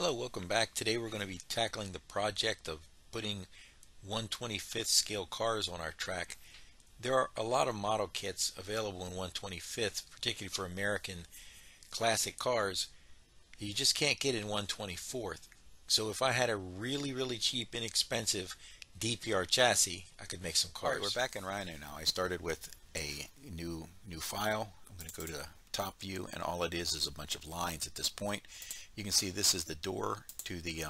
Hello, welcome back. Today we're going to be tackling the project of putting 1/25th scale cars on our track. There are a lot of model kits available in 1/25th, particularly for American classic cars. You just can't get it in 1/24th. So if I had a really cheap, inexpensive DPR chassis, I could make some All right, we're cars. back in Rhino now. I started with a new file. I'm going to go to the top view, and all it is a bunch of lines at this point. You can see this is the door to the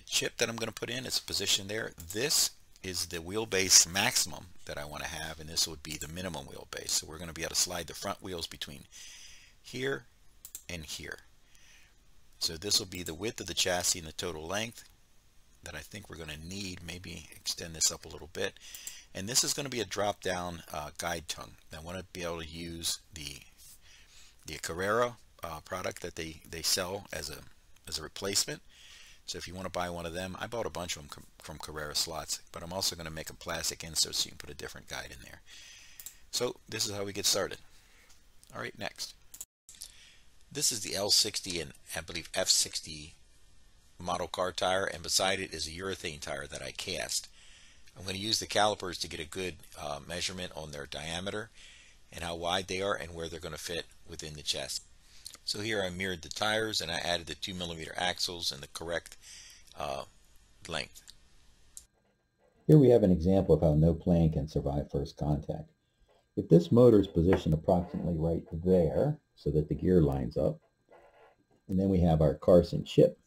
chip that I'm going to put in. It's positioned there. This is the wheelbase maximum that I want to have, and this would be the minimum wheelbase. So we're going to be able to slide the front wheels between here and here. So this will be the width of the chassis and the total length that I think we're going to need. Maybe extend this up a little bit. And this is going to be a drop down guide tongue. I want to be able to use the Carrera product that they sell as a replacement. So if you want to buy one of them, I bought a bunch of them from Carrera slots, but I'm also going to make a plastic insert so you can put a different guide in there. So this is how we get started. All right, next. This is the L60 and I believe F60 model car tire, and beside it is a urethane tire that I cast. I'm going to use the calipers to get a good measurement on their diameter and how wide they are and where they're going to fit within the chassis. So here I mirrored the tires and I added the 2mm axles and the correct length. Here we have an example of how no plane can survive first contact. If this motor is positioned approximately right there so that the gear lines up, and then we have our Carson chip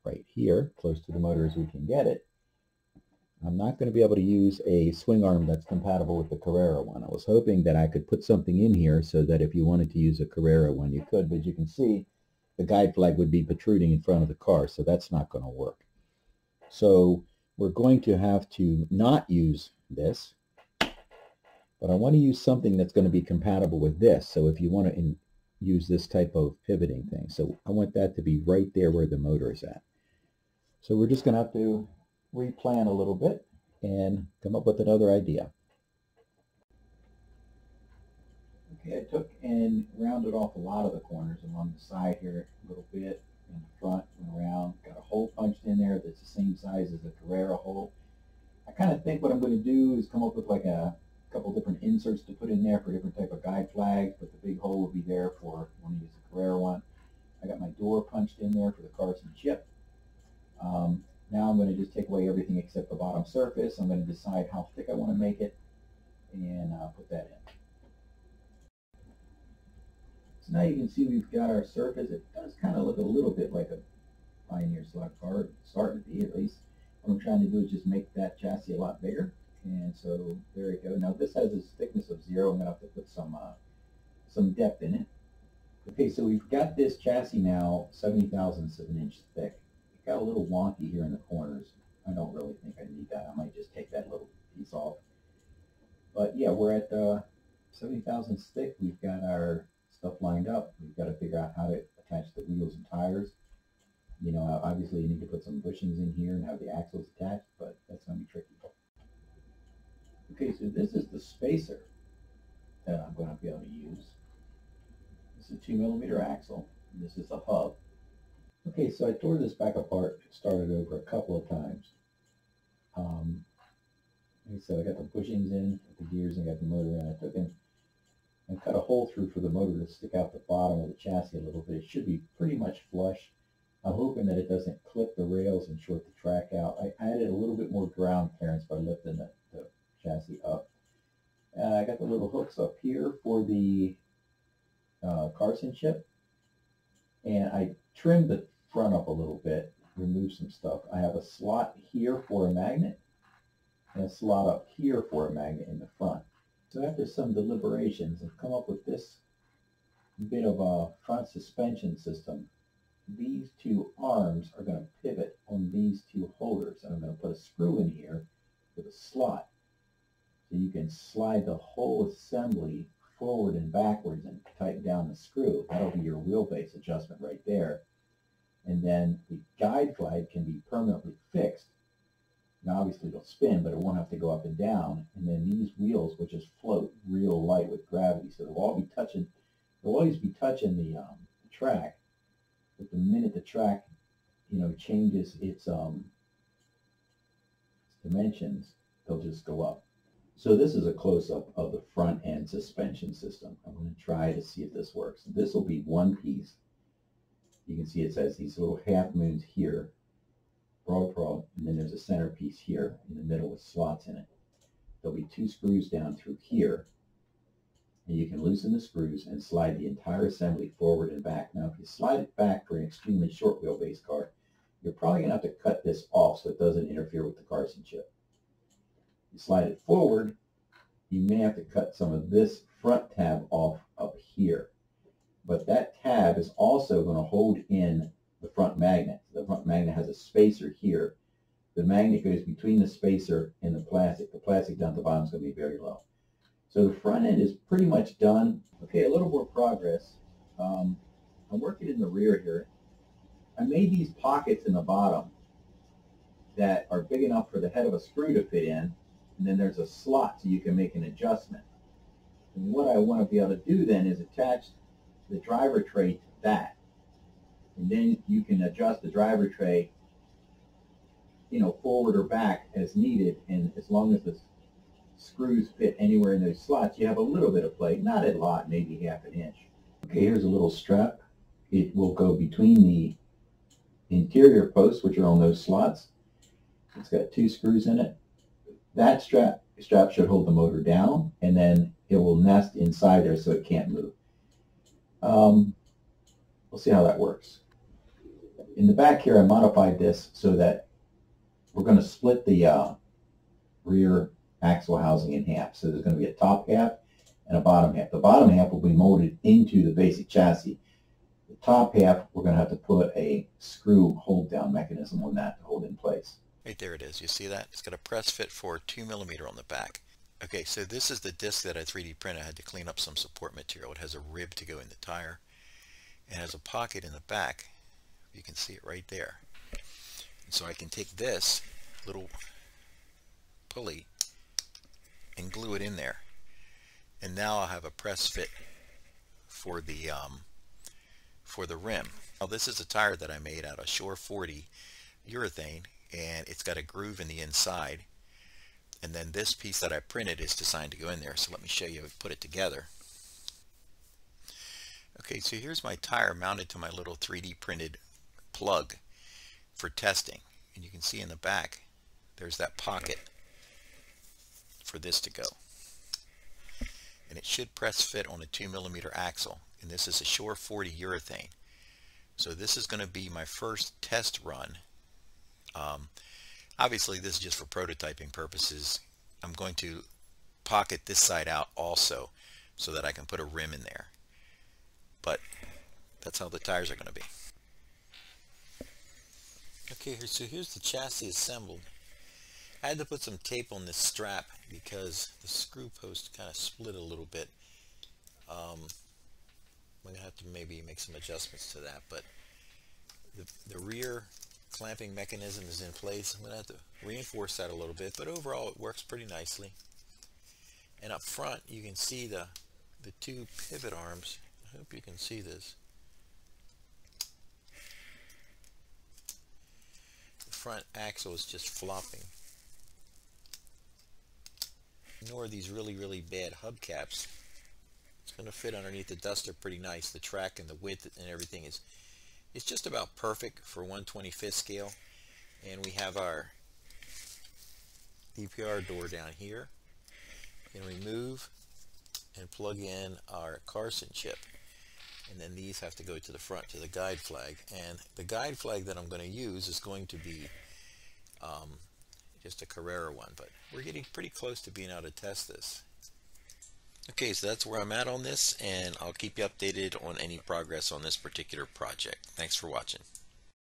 right here, close to the motor as we can get it, I'm not going to be able to use a swing arm that's compatible with the Carrera one. I was hoping that I could put something in here so that if you wanted to use a Carrera one, you could, but as you can see, the guide flag would be protruding in front of the car, so that's not going to work. So we're going to have to not use this, but I want to use something that's going to be compatible with this. So if you want to use this type of pivoting thing, so I want that to be right there where the motor is at. So we're just going to have to replan a little bit and come up with another idea. Okay, I took and rounded off a lot of the corners along the side here a little bit, in the front and around. Got a hole punched in there that's the same size as the Carrera hole. I kind of think what I'm going to do is come up with like a couple different inserts to put in there for different type of guide flags, but the big hole will be there for when you use the Carrera one. I got my door punched in there for the Carson chip. Now I'm going to just take away everything except the bottom surface. I'm going to decide how thick I want to make it and put that in. So now you can see we've got our surface. It does kind of look a little bit like a Pioneer slot car, starting to be at least. What I'm trying to do is just make that chassis a lot bigger. And so there you go. Now this has a thickness of 0. I'm going to have to put some depth in it. Okay, so we've got this chassis now 70 thousandths of an inch thick. It got a little wonky here in the corners. I don't really think I need that. I might just take that little piece off. But yeah, we're at 70 thousandths thick. We've got our stuff lined up. We've got to figure out how to attach the wheels and tires. You know, obviously you need to put some bushings in here and have the axles attached, but that's going to be tricky. Okay, so this is the spacer that I'm going to be able to use. This is a 2mm axle, and this is the hub. Okay, so I tore this back apart, started over a couple of times. Like I said, I got the bushings in, the gears, and I got the motor in. I took and cut a hole through for the motor to stick out the bottom of the chassis a little bit. It should be pretty much flush. I'm hoping that it doesn't clip the rails and short the track out. I added a little bit more ground clearance by lifting the chassis up. I got the little hooks up here for the Carson chip, and I trimmed the front up a little bit, removed some stuff. I have a slot here for a magnet and a slot up here for a magnet in the front. So after some deliberations, I've come up with this bit of a front suspension system. These two arms are going to pivot on these two holders, and I'm going to put a screw in here with a slot. So you can slide the whole assembly forward and backwards and tighten down the screw. That'll be your wheelbase adjustment right there. And then the guide flag can be permanently fixed. Now obviously it'll spin, but it won't have to go up and down. And then these wheels will just float real light with gravity. So they'll always be touching the track. but the minute the track, changes its dimensions, they'll just go up. So this is a close-up of the front end suspension system. I'm going to try to see if this works. This will be one piece. You can see it says these little half moons here, broad, and then there's a center piece here in the middle with slots in it. There'll be 2 screws down through here, and you can loosen the screws and slide the entire assembly forward and back. Now, if you slide it back for an extremely short wheelbase car, you're probably going to have to cut this off so it doesn't interfere with the Carson chip. You slide it forward, you may have to cut some of this front tab off up here. But that tab is also going to hold in the front magnet. The front magnet has a spacer here. The magnet goes between the spacer and the plastic. The plastic down at the bottom is going to be very low. So the front end is pretty much done. Okay, a little more progress. I'm working in the rear here. I made these pockets in the bottom that are big enough for the head of a screw to fit in, and then there's a slot so you can make an adjustment. And what I want to be able to do then is attach the driver tray to that. And then you can adjust the driver tray, forward or back as needed, and as long as the screws fit anywhere in those slots, you have a little bit of play, not a lot, maybe half an inch. Okay, here's a little strap. It will go between the interior posts, which are on those slots. It's got 2 screws in it. That strap should hold the motor down, and then it will nest inside there so it can't move. We'll see how that works. In the back here, I modified this so that we're going to split the rear axle housing in half. So there's going to be a top half and a bottom half. The bottom half will be molded into the basic chassis. The top half, we're going to have to put a screw hold down mechanism on that to hold in place. Right there it is. You see that? It's got a press fit for 2mm on the back. Okay, so this is the disc that I 3D printed. I had to clean up some support material. It has a rib to go in the tire. It has a pocket in the back. You can see it right there. And so I can take this little pulley and glue it in there. And now I'll have a press fit for the rim. Now this is a tire that I made out of Shore 40 urethane, and it's got a groove in the inside. And then this piece that I printed is designed to go in there. So let me show you how we put it together. Okay, so here's my tire mounted to my little 3D printed plug for testing. And you can see in the back, there's that pocket for this to go. And it should press fit on a 2mm axle. And this is a Shore 40 urethane. So this is going to be my first test run. Obviously this is just for prototyping purposes. I'm going to pocket this side out also so that I can put a rim in there. But that's how the tires are going to be. Okay, so here's the chassis assembled. I had to put some tape on this strap because the screw post kind of split a little bit. I'm going to have to maybe make some adjustments to that, but the rear clamping mechanism is in place. I'm going to have to reinforce that a little bit, but overall it works pretty nicely. And up front you can see the 2 pivot arms. I hope you can see this. The front axle is just flopping. Nor these really bad hubcaps. It's going to fit underneath the duster pretty nice. The track and the width and everything is just about perfect for 1/25th scale. And we have our DPR door down here. And remove and plug in our Carson chip. And then these have to go to the front to the guide flag. And the guide flag that I'm going to use is going to be just a Carrera one, but we're getting pretty close to being able to test this. Okay, so that's where I'm at on this, and I'll keep you updated on any progress on this particular project. Thanks for watching.